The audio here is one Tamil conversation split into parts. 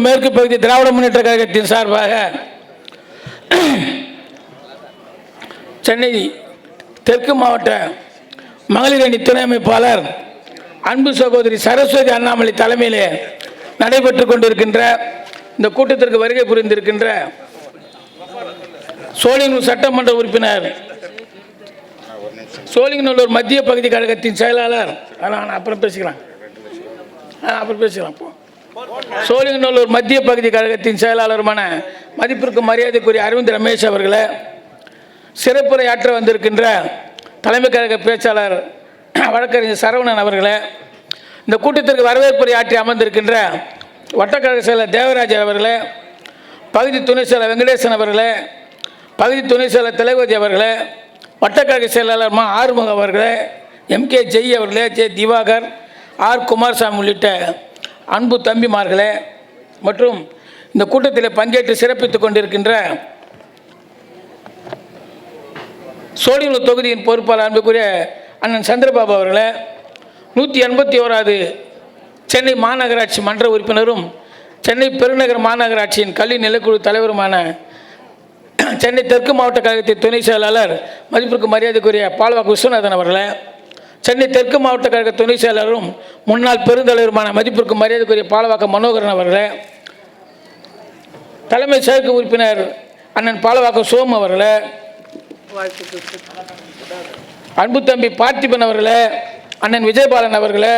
மேற்கு பகுதி திராவிட முன்னேற்ற கழகத்தின் சார்பாக சென்னை தெற்கு மாவட்ட மகளிர் அணி துணை அமைப்பாளர் அன்பு சகோதரி சரஸ்வதி அண்ணாமலை தலைமையிலே நடைபெற்றுக் கொண்டிருக்கின்ற இந்த கூட்டத்திற்கு வருகை புரிந்திருக்கின்ற சோழிங்கநல்லூர் சட்டமன்ற உறுப்பினர், சோழிங்கநல்லூர் மத்திய பகுதி கழகத்தின் செயலாளர், அப்புறம் பேசிக்கலாம் சோழிங்கநல்லூர் மத்திய பகுதி கழகத்தின் செயலாளருமான மதிப்பிற்கு மரியாதைக்குரிய அரவிந்த் ரமேஷ் அவர்களே, சிறப்புரையாற்ற வந்திருக்கின்ற தலைமை கழக பேச்சாளர் வழக்கறிஞர் சரவணன் அவர்களே, இந்த கூட்டத்திற்கு வரவேற்புரை ஆற்றி அமர்ந்திருக்கின்ற வட்டக்கழக செயலர் தேவராஜ் அவர்களே, பகுதி துணை செயலர் வெங்கடேசன் அவர்களே, பகுதி துணை செயலர் திலகவதி அவர்களே, வட்டக்கழக செயலாளர் மா ஆறுமுக அவர்களே, எம்கே ஜெய் அவர்களே, ஜே திவாகர், ஆர் குமாரசாமி உள்ளிட்ட அன்பு தம்பிமார்களே மற்றும் இந்த கூட்டத்தில் பங்கேற்று சிறப்பித்துக் கொண்டிருக்கின்ற சோழிங்கநல்லூர் தொகுதியின் பொறுப்பாளர் அன்புக்குரிய அண்ணன் சந்திரபாபு அவர்களே, 181வது சென்னை மாநகராட்சி மன்ற உறுப்பினரும் சென்னை பெருநகர மாநகராட்சியின் கல்வி நிலைக்குழு தலைவருமான சென்னை தெற்கு மாவட்ட கழகத்தின் துணை செயலாளர் மதிப்பிற்கு மரியாதைக்குரிய பால்வாக்கு விஸ்வநாதன் அவர்களே, சென்னை தெற்கு மாவட்ட கழக துணை செயலாளரும் முன்னாள் பெருந்தலைவருமான மதிப்பிற்கு மரியாதைக்குரிய பாலவாக்க மனோகரன் அவர்களே, தலைமை செயற்கை உறுப்பினர் அண்ணன் பாலவாக்க சோம் அவர்களே, அன்பு தம்பி பார்த்திபன் அவர்களே, அண்ணன் விஜயபாலன் அவர்களே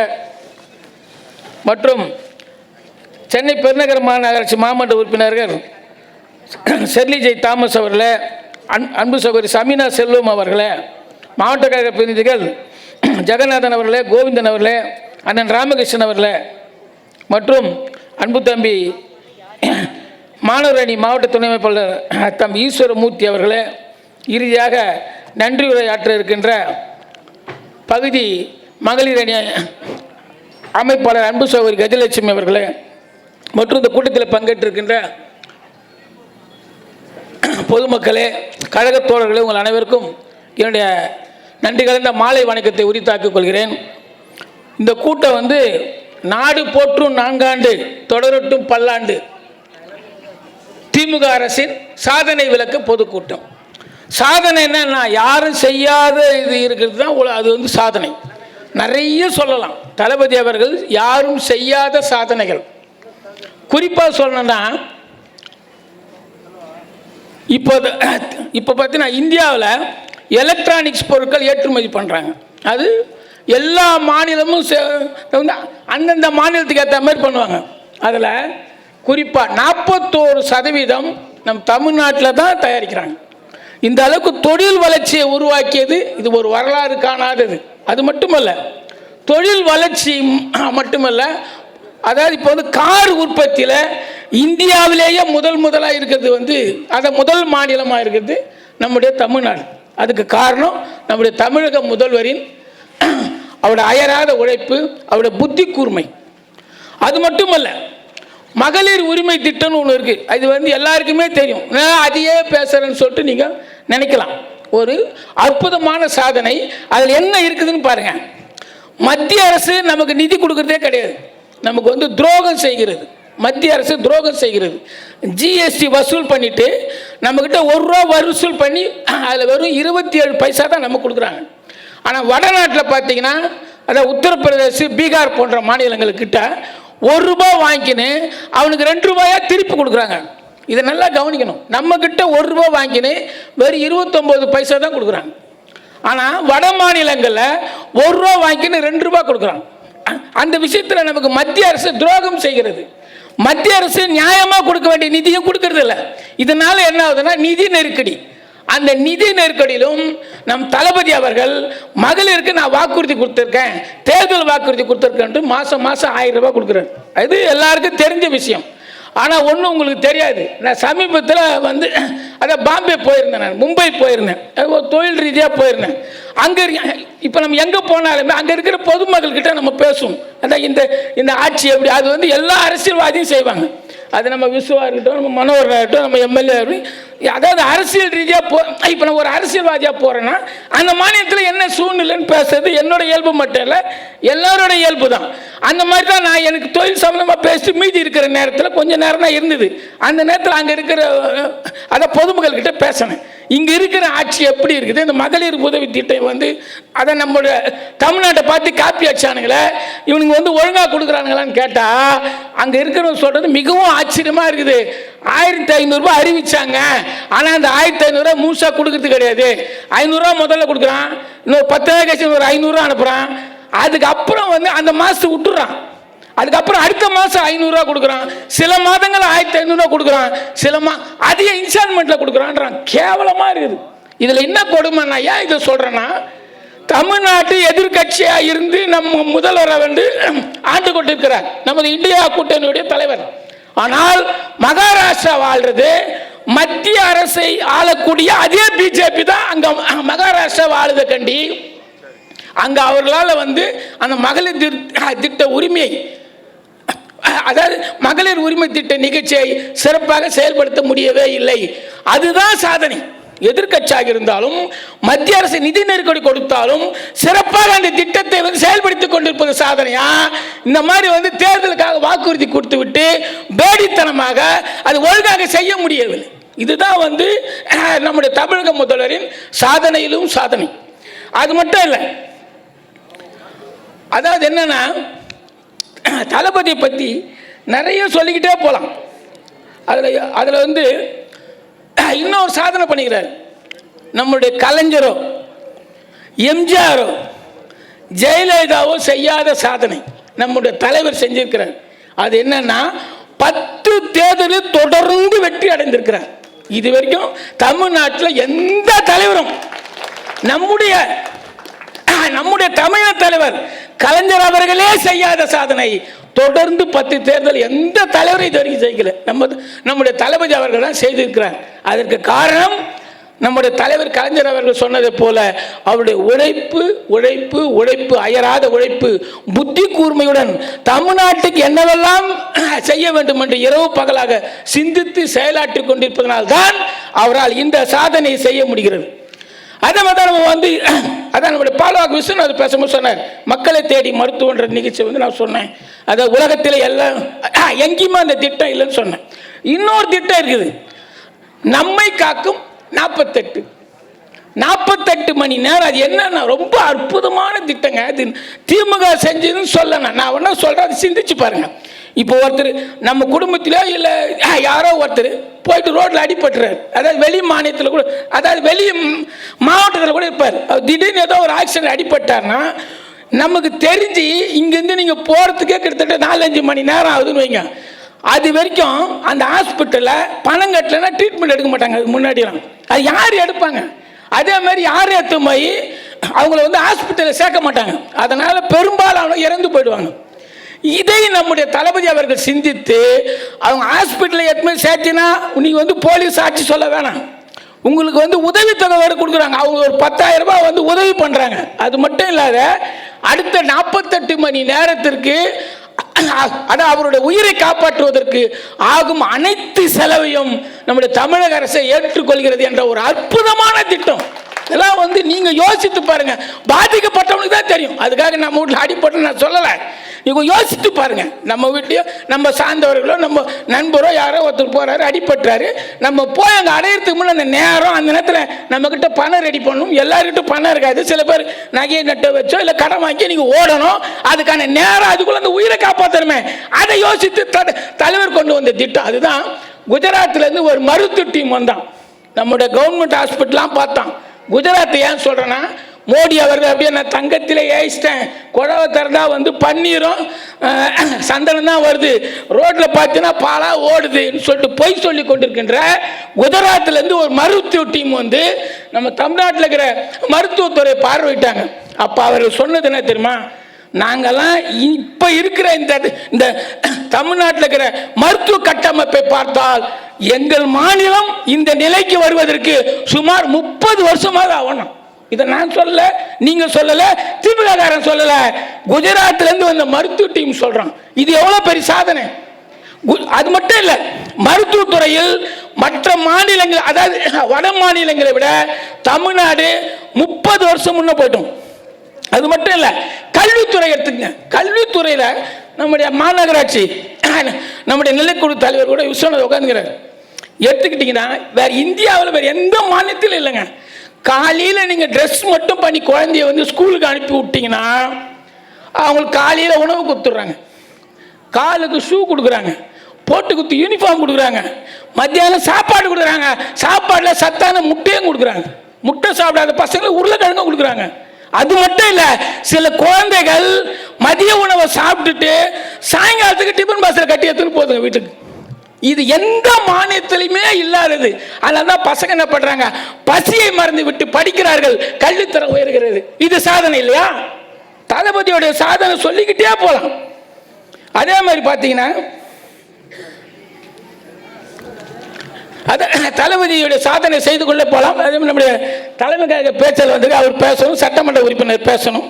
மற்றும் சென்னை பெருநகர மாநகராட்சி மாமன்ற உறுப்பினர்கள் செர்லி ஜெய் தாமஸ் அவர்களே, அன்பு சகோதரி சமீனா செல்வம் அவர்களே, மாவட்ட கழக பிரதிநிதிகள் ஜெகநாதன் அவர்களே, கோவிந்தன் அவர்களே, அண்ணன் ராமகிருஷ்ணன் அவர்களே மற்றும் அன்பு தம்பி மாணவர் அணி மாவட்ட துணை அமைப்பாளர் தம் ஈஸ்வரமூர்த்தி அவர்களே, இறுதியாக நன்றி உரையாற்ற இருக்கின்ற பகுதி மகளிர் அணி அமைப்பாளர் அன்பு சகோதரி கஜலட்சுமி அவர்களே மற்றும் இந்த கூட்டத்தில் பங்கேற்றிருக்கின்ற பொதுமக்களே, கழக தோழர்களே, உங்கள் அனைவருக்கும் என்னுடைய நன்றி கலந்த மாலை வணக்கத்தை உரித்தாக்கிக் கொள்கிறேன். இந்த கூட்டம் நாடு போற்றும் 4 ஆண்டு தொடரட்டும் பல்லாண்டு திமுக அரசின் சாதனை விளக்க பொதுக்கூட்டம். சாதனை என்னன்னா யாரும் செய்யாத இது இருக்கிறது தான் அது சாதனை. நிறைய சொல்லலாம். தளபதி அவர்கள் யாரும் செய்யாத சாதனைகள் குறிப்பாக சொல்லணும்னா இப்போ பார்த்தீங்கன்னா இந்தியாவில் எலக்ட்ரானிக்ஸ் பொருட்கள் ஏற்றுமதி பண்ணுறாங்க. அது எல்லா மாநிலமும் அந்தந்த மாநிலத்துக்கு ஏற்ற மாதிரி பண்ணுவாங்க. அதில் குறிப்பாக 41% நம் தமிழ்நாட்டில் தான் தயாரிக்கிறாங்க. இந்த அளவுக்கு தொழில் வளர்ச்சியை உருவாக்கியது இது ஒரு வரலாறு காணாதது. அது மட்டுமல்ல, தொழில் வளர்ச்சி மட்டுமல்ல, அதாவது இப்போ கார் உற்பத்தியில் இந்தியாவிலேயே முதலாக இருக்கிறது அதை முதல் மாநிலமாக இருக்கிறது நம்முடைய தமிழ்நாடு. அதுக்கு காரணம் நம்முடைய தமிழக முதல்வரின் அவருடைய அயராத உழைப்பு, அவருடைய புத்தி கூர்மை. அது மட்டுமல்ல, மகளிர் உரிமை திட்டம்னு ஒன்று இருக்குது. அது எல்லாருக்குமே தெரியும். நான் அதையே பேசுகிறேன்னு சொல்லிட்டு நீங்கள் நினைக்கலாம். ஒரு அற்புதமான சாதனை. அதில் என்ன இருக்குதுன்னு பாருங்கள். மத்திய அரசு நமக்கு நிதி கொடுக்குறதே கிடையாது. நமக்கு துரோகம் செய்கிறது. மத்திய அரசு துரோகம் செய்கிறது. ஜிஎஸ்டி வசூல் பண்ணிவிட்டு நம்மக்கிட்ட ₹1 வசூல் பண்ணி அதில் வெறும் 27 பைசா தான் நமக்கு கொடுக்குறாங்க. ஆனால் வடநாட்டில் பார்த்தீங்கன்னா, அதாவது உத்தரப்பிரதேச, பீகார் போன்ற மாநிலங்கள்கிட்ட ₹1 வாங்கிக்கின்னு அவனுக்கு ₹2 திருப்பி கொடுக்குறாங்க. இதை நல்லா கவனிக்கணும். நம்மக்கிட்ட ₹1 வாங்கிக்கின்னு வெறும் 29 பைசா தான் கொடுக்குறாங்க. ஆனால் வட மாநிலங்களில் ₹1 வாங்கிக்கின்னு ₹2 கொடுக்குறாங்க. அந்த விஷயத்தில் நமக்கு மத்திய அரசு துரோகம் செய்கிறது. மத்திய அரசு நியாயமாக கொடுக்க வேண்டிய நிதியை கொடுக்கறது இல்லை. இதனால என்ன ஆகுதுன்னா நிதி நெருக்கடி. அந்த நிதி நெருக்கடியிலும் நம் தளபதி அவர்கள் மகளிருக்கு நான் வாக்குறுதி கொடுத்துருக்கேன், தேர்தல் வாக்குறுதி கொடுத்துருக்கேன்ட்டு மாதம் ₹1000 கொடுக்குறேன். அது எல்லாருக்கும் தெரிஞ்ச விஷயம். ஆனால் ஒன்றும் உங்களுக்கு தெரியாது. நான் சமீபத்தில் அதான் பாம்பே போயிருந்தேன், நான் மும்பை போயிருந்தேன், ஒரு தொழில் ரீதியாக போயிருந்தேன். அங்கே இப்போ நம்ம எங்கே போனாலுமே அங்கே இருக்கிற பொதுமக்கள்கிட்ட நம்ம பேசுவோம். அதான் இந்த ஆட்சி எப்படி, அது எல்லா அரசியல்வாதியும் செய்வாங்க. அது நம்ம விசுவா இருக்கட்டும், நம்ம மனோகராகட்டும், நம்ம எம்எல்ஏ அதாவது அரசியல் ரீதியாக இப்போ நான் ஒரு அரசியல்வாதியாக போகிறேன்னா அந்த மாநிலத்தில் என்ன சூழ்நிலைன்னு பேசுறது என்னோட இயல்பு மட்டும் இல்லை, எல்லாரோட இயல்பு தான். அந்த மாதிரி தான் நான் எனக்கு தொழில் சம்மந்தமாக பேசி மீதி இருக்கிற நேரத்தில் கொஞ்சம் நேரம் தான் இருந்தது. அந்த நேரத்தில் அங்கே இருக்கிற அதை பொதுமக்கள்கிட்ட பேசினேன். இங்கே இருக்கிற ஆட்சி எப்படி இருக்குது, இந்த மகளிர் உதவி திட்டம் வந்து அதை நம்மளோட தமிழ்நாட்டை பார்த்து காப்பி அடிச்சானுங்களே, இவனுங்க வந்து ஒழுங்காக கொடுக்குறானுங்களான்னு கேட்டால் அங்கே இருக்கிறவங்க சொல்கிறது மிகவும் ஆச்சரியமாக இருக்குது. 1500 ரூபாய் அறிவிச்சாங்க, ஆனால் அந்த 1500 ரூபாய் முழுசாக கொடுக்கறது கிடையாது. 500 ரூபா முதல்ல கொடுக்குறான், இன்னொரு 10 நாள் கழிச்சு ஒரு 500 ரூபா அனுப்புகிறான், அதுக்கப்புறம் வந்து அந்த மாதத்துக்கு விட்டுறான், அதுக்கப்புறம் அடுத்த மாதம் 500 ரூபா கொடுக்குறான், சில மாதங்கள் 1500 ரூபா கொடுக்குறான், அதிக இன்ஸ்டால்மெண்ட்டில் கொடுக்குறான்றான். கேவலமாக இருக்குது. இதில் என்ன கொடுமை, நான் ஏன் இதை சொல்கிறேன்னா, தமிழ்நாட்டு எதிர்கட்சியாக இருந்து நம்ம முதல்வரை வந்து ஆண்டு கொண்டிருக்கிறார் நமது இந்தியா கூட்டணியுடைய தலைவர். ஆனால் மகாராஷ்டிரா வாழ்றது மத்திய அரசை ஆளக்கூடிய அதே பிஜேபி தான் அங்க மகாராஷ்டிரா வாழுத கண்டி அங்க அவர்களால் வந்து அந்த மகளிர் திட்ட உரிமையை, அதாவது மகளிர் உரிமை திட்ட நிகழ்ச்சியை சிறப்பாக செயல்படுத்த முடியவே இல்லை. அதுதான் சாதனை. எதிர்கட்சியாக இருந்தாலும் மத்திய அரசு நிதி நெருக்கடி கொடுத்தாலும் சிறப்பாக அந்த திட்டத்தை வந்து செயல்படுத்திக் கொண்டிருப்பது சாதனையா? இந்த மாதிரி வந்து தேர்தலுக்காக வாக்குறுதி கொடுத்து விட்டு பேடித்தனமாக அது ஒழுங்காக செய்ய முடியவில்லை. இதுதான் வந்து நம்முடைய தமிழக முதல்வரின் சாதனையிலும் சாதனை. அது மட்டும் இல்லை, அதாவது என்னன்னா, தளபதியை பற்றி நிறைய சொல்லிக்கிட்டே போகலாம். அதில் வந்து இன்னொரு சாதனை பண்ணிக்கிறார். நம்முடைய கலைஞரோ எம்ஜிஆரோ ஜெயலலிதாவோ செய்யாத சாதனை நம்முடைய தலைவர் செஞ்சிருக்கிறார். அது என்னன்னா, 10 தேர்தலில் தொடர்ந்து வெற்றி அடைந்திருக்கிறார். இது வரைக்கும் தமிழ்நாட்டில் எந்த தலைவரும், நம்முடைய தமிழக தலைவர் கலைஞர் அவர்களே செய்யாத சாதனை, தொடர்ந்து 10 தேர்தல் எந்த தலைவரும் இது வரைக்கும் செய்யல. நம்முடைய தளபதி அவர்கள் தான் செய்திருக்கிறார். அதற்கு காரணம் நம்முடைய தலைவர் கலைஞர் அவர்கள் சொன்னதை போல அவருடைய உழைப்பு உழைப்பு உழைப்பு, அயராத உழைப்பு, புத்தி கூர்மையுடன் தமிழ்நாட்டுக்கு என்னவெல்லாம் செய்ய வேண்டும் என்று இரவு பகலாக சிந்தித்து செயலாற்றி கொண்டிருப்பதனால்தான் அவரால் இந்த சாதனையை செய்ய முடிகிறது. அதே மாதிரி நம்ம வந்து அதான் நம்முடைய பாலவாக்கு விஸ்வநாத் பேசும்போது சொன்னார், மக்களை தேடி மருத்துவன்ற நிகழ்ச்சி வந்து நான் சொன்னேன். அதை உலகத்தில் எல்லாம் எங்கேயுமே அந்த திட்டம் இல்லைன்னு சொன்னேன். இன்னொரு திட்டம் இருக்குது, நம்மை காக்கும் 48 மணி நேரம். அது என்னன்னா ரொம்ப அற்புதமான திட்டங்க. அது திமுக செஞ்சதுன்னு சொல்லணும். நான் ஒன்றா சொல்கிறேன், அதை சிந்திச்சு பாருங்க. இப்போ ஒருத்தர் நம்ம குடும்பத்திலோ இல்லை யாரோ ஒருத்தர் போயிட்டு ரோட்டில் அடிபட்டுறாரு, அதாவது வெளி மாநிலத்தில் கூட, அதாவது வெளி மாவட்டத்தில் கூட இருப்பார். திடீர்னு ஏதோ ஒரு ஆக்சிடென்ட் அடிபட்டார்னா நமக்கு தெரிஞ்சு இங்கேருந்து நீங்கள் போகிறதுக்கே கிட்டத்தட்ட 4-5 மணி நேரம் ஆகுதுன்னு வைங்க. அது வரைக்கும் அந்த ஹாஸ்பிட்டலில் பணம் கட்டலைன்னா ட்ரீட்மெண்ட் எடுக்க மாட்டாங்க. அதுக்கு முன்னாடிலாம் அது யார் எடுப்பாங்க? அதே மாதிரி யார் எடுத்து போய் அவங்கள வந்து ஹாஸ்பிட்டலில் சேர்க்க மாட்டாங்க. அதனால் பெரும்பாலும் இறந்து போயிடுவாங்க. இதை நம்முடைய தளபதி அவர்கள் சிந்தித்து அவங்க ஹாஸ்பிட்டலில் எடுத்து சேர்த்தினா நீங்கள் வந்து போலீஸ் சாட்சி சொல்ல வேணாம், உங்களுக்கு வந்து உதவித்தொகை வேறு கொடுக்குறாங்க. அவங்க ஒரு 10,000 ரூபாய் வந்து உதவி பண்ணுறாங்க. அது மட்டும் இல்லாத அடுத்த 48 மணி நேரத்திற்கு அவருடைய உயிரை காப்பாற்றுவதற்கு ஆகும் அனைத்து செலவையும் நம்முடைய தமிழக அரசை ஏற்றுக்கொள்கிறது என்ற ஒரு அற்புதமான திட்டம். இதெல்லாம் வந்து நீங்க யோசித்து பாருங்க. பாதிக்கப்பட்டவனுக்கு தான் தெரியும். அதுக்காக நம்ம வீட்டில் அடிப்பட்டு நான் சொல்லலை. நீங்க யோசித்து பாருங்க. நம்ம வீட்டையோ நம்ம சார்ந்தவர்களோ நம்ம நண்பரோ யாரோ ஒருத்தர் போறாரு, அடிபட்டுறாரு, நம்ம போய் அங்கே அடையிறதுக்கு முன்னே அந்த நேரம், அந்த நேரத்தில் நம்ம கிட்ட பணம் ரெடி பண்ணணும். எல்லாருக்கிட்ட பணம் இருக்காது. சில பேர் நகையை நட்ட வச்சோ இல்லை கடன் வாங்கி நீங்க ஓடணும். அதுக்கான நேரம், அதுக்குள்ள அந்த உயிரை காப்பாற்றணுமே, அதை யோசித்து தலைவர் கொண்டு வந்த திட்டம். அதுதான் குஜராத்ல இருந்து ஒரு மருத்துவ டீம் வந்தான். நம்முடைய கவர்மெண்ட் ஹாஸ்பிட்டலாம் பார்த்தான். குஜராத் ஏன் சொல்றேன்னா, மோடி அவர்கள் அப்படியே நான் தங்கத்திலே ஏசிட்டேன், குழவை திறந்தா வந்து பன்னீரும் சந்தனம் தான் வருது, ரோட்டில் பார்த்தீங்கன்னா பாலா ஓடுதுன்னு சொல்லிட்டு பொய் சொல்லி கொண்டிருக்கின்ற குஜராத்லேருந்து ஒரு மருத்துவ டீம் வந்து நம்ம தமிழ்நாட்டில் இருக்கிற மருத்துவத்துறை பார்வையிட்டாங்க. அப்போ அவர் சொன்னது என்ன தெரியுமா, நாங்கெல்லாம் இப்போ இருக்கிற இந்த தமிழ்நாட்டில் இருக்கிற மருத்துவ கட்டமைப்பை பார்த்தால் எங்கள் மாநிலம் இந்த நிலைக்கு வருவதற்கு சுமார் 30 வருஷமாக ஆகணும். இதை நான் சொல்லல, நீங்க சொல்லல, திமுககாரன் சொல்லல, குஜராத்ல இருந்து வந்த மருத்துவ டீம் சொல்றான். இது எவ்வளவு பெரிய சாதனை. அது மட்டும் இல்ல, மருத்துவத்துறையில் மற்ற மாநிலங்கள், அதாவது வட மாநிலங்களை விட தமிழ்நாடு 30 வருஷம் முன்ன போயிட்டோம். அது மட்டும் இல்லை, கல்வித்துறை எடுத்துக்கங்க. கல்வித்துறையில் நம்முடைய மாநகராட்சி, நம்முடைய நிலைக்குழு தலைவர் கூட விஸ்வநாத் உட்காந்துக்கிறார். எடுத்துக்கிட்டிங்கன்னா வேறு இந்தியாவில் வேறு எந்த மாநிலத்திலும் இல்லைங்க. காலையில் நீங்கள் ட்ரெஸ் மட்டும் பண்ணி குழந்தைய வந்து ஸ்கூலுக்கு அனுப்பி விட்டிங்கன்னா அவங்களுக்கு காலையில் உணவு கொடுத்துட்றாங்க, காலுக்கு ஷூ கொடுக்குறாங்க, போட்டு குத்து யூனிஃபார்ம் கொடுக்குறாங்க, மத்தியானம் சாப்பாடு கொடுக்குறாங்க, சாப்பாடில் சத்தான முட்டையும் கொடுக்குறாங்க, முட்டை சாப்பிடாத பசங்களுக்கு உருளைக்கிழங்கும் கொடுக்குறாங்க. அது மட்டும் இல்லை, சில குழந்தைகள் மதிய உணவை சாப்பிட்டுட்டு சாயங்காலத்துக்கு டிஃபன் பாக்ஸில் கட்டி எடுத்துன்னு போதுங்க வீட்டுக்கு. இது எந்த மாநிலத்திலுமே இல்லாதது. அதனால தான் பசங்க என்ன பண்றாங்க, பசியை மறந்து விட்டு படிக்கிறார்கள், கல்வித்தரம் உயர்கிறது. இது சாதனை இல்லையா? தளபதியோடைய சாதனை சொல்லிக்கிட்டே போகலாம். அதே மாதிரி பார்த்தீங்கன்னா தளபதியுடைய சாதனை செய்து கொள்ள போகலாம். அதே மாதிரி நம்முடைய தலைமை கழக பேச்சல் வந்து அவர் பேசணும், சட்டமன்ற உறுப்பினர் பேசணும்.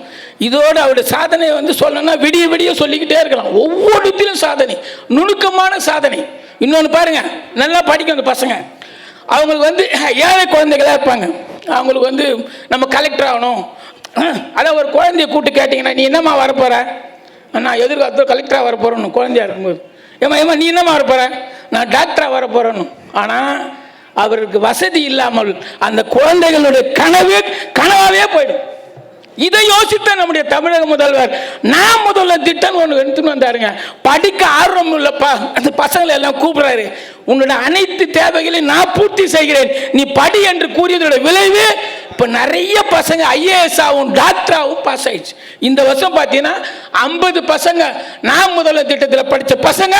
இதோடு அவருடைய சாதனையை வந்து சொல்லணும்னா விடிய விடிய சொல்லிக்கிட்டே இருக்கலாம். ஒவ்வொருத்திலும் சாதனை, நுணுக்கமான சாதனை. இன்னொன்று பாருங்க, நல்லா படிக்கும் அந்த பசங்க. அவங்களுக்கு வந்து ஏழை குழந்தைகளாக இருப்பாங்க. அவங்களுக்கு வந்து நம்ம கலெக்டர் ஆகணும். அதான் ஒரு குழந்தைய கூப்பிட்டு கேட்டிங்கன்னா, நீ என்னம்மா வரப்போற? நான் எதிர்காலத்தில் கலெக்டராக வரப்போறேன்னு குழந்தையா இருக்கும்போது, ஏமா நீ என்னம்மா வரப்போற? நான் டாக்டராக வரப்போறேன்னு. ஆனால் அவருக்கு வசதி இல்லாமல் அந்த குழந்தைகளுடைய கனவாவே போயிடும். இதை யோசித்த நம்முடைய தமிழக முதல்வர் நான் முதல்ல திட்டம் ஒன்று எடுத்துன்னு வந்தாருங்க. படிக்க ஆர்வம் இல்லப்பா, அந்த பசங்களை எல்லாம் கூப்பிடுறாரு, உன்னோட அனைத்து தேவைகளையும் நான் பூர்த்தி செய்கிறேன், நீ படி என்று கூறியதோட விளைவு இப்போ நிறைய பசங்க ஐஏஎஸ் ஆகும், டாக்டராகவும் பாஸ் ஆயிடுச்சு. இந்த வருஷம் பார்த்தீங்கன்னா 50 பசங்க நான் முதல்ல திட்டத்தில் படித்த பசங்க